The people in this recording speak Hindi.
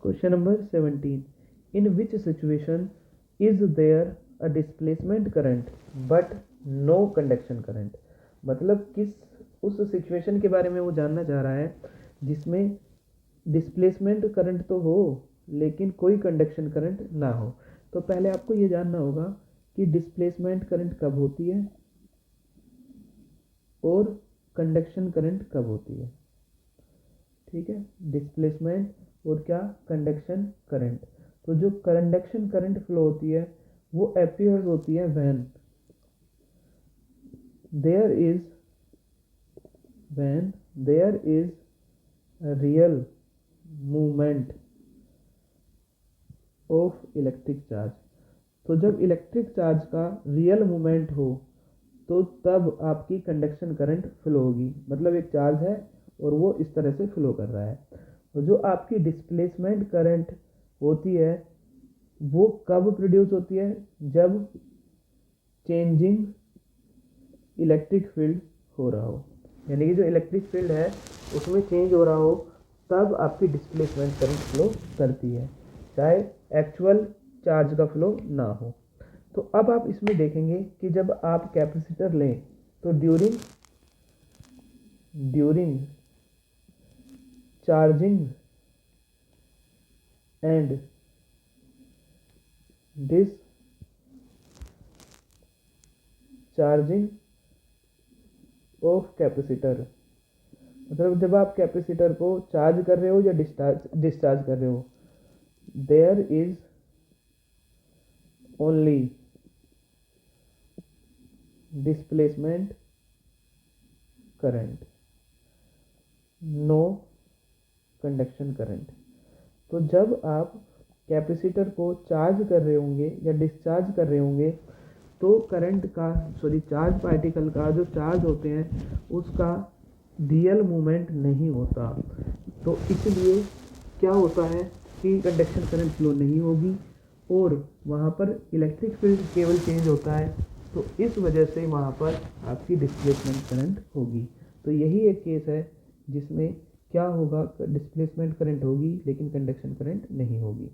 Question number 17, in which situation is there a displacement current but no conduction current. मतलब किस उस सिचुएशन के बारे में वो जानना चाह रहा है जिसमें डिस्प्लेसमेंट करंट तो हो लेकिन कोई कंडक्शन करंट ना हो। तो पहले आपको ये जानना होगा कि डिस्प्लेसमेंट करंट कब होती है और कंडक्शन करंट कब होती है। ठीक है, डिस्प्लेसमेंट और क्या, कंडक्शन करंट। तो जो कंडक्शन करंट फ्लो होती है वो अपीयर्स होती है when there is real movement of electric charge. तो जब इलेक्ट्रिक चार्ज का रियल मूवमेंट हो तो तब आपकी कंडक्शन करंट फ्लो होगी। मतलब एक चार्ज है और वो इस तरह से फ्लो कर रहा है। तो जो आपकी डिस्प्लेसमेंट करंट होती है वो कब प्रोड्यूस होती है, जब चेंजिंग इलेक्ट्रिक फील्ड हो रहा हो, यानी कि जो इलेक्ट्रिक फील्ड है उसमें चेंज हो रहा हो तब आपकी डिस्प्लेसमेंट करंट फ्लो करती है, चाहे एक्चुअल चार्ज का फ्लो ना हो। तो अब आप इसमें देखेंगे कि जब आप कैपेसिटर लें तो during charging and discharging of capacitor, मतलब जब आप कैपेसिटर को चार्ज कर रहे हो या डिस्चार्ज कर रहे हो, there is only displacement current, no conduction current. तो जब आप कैपेसिटर को चार्ज कर रहे होंगे या डिस्चार्ज कर रहे होंगे तो करंट का चार्ज पार्टिकल का जो चार्ज होते हैं उसका रियल मूवमेंट नहीं होता। तो इसलिए क्या होता है कि कंडक्शन करंट फ्लो नहीं होगी और वहाँ पर इलेक्ट्रिक फील्ड केवल चेंज होता है। तो इस वजह से वहाँ पर आपकी डिस्प्लेसमेंट करंट होगी। तो यही एक केस है जिसमें क्या होगा, डिस्प्लेसमेंट करंट होगी लेकिन कंडक्शन करंट नहीं होगी।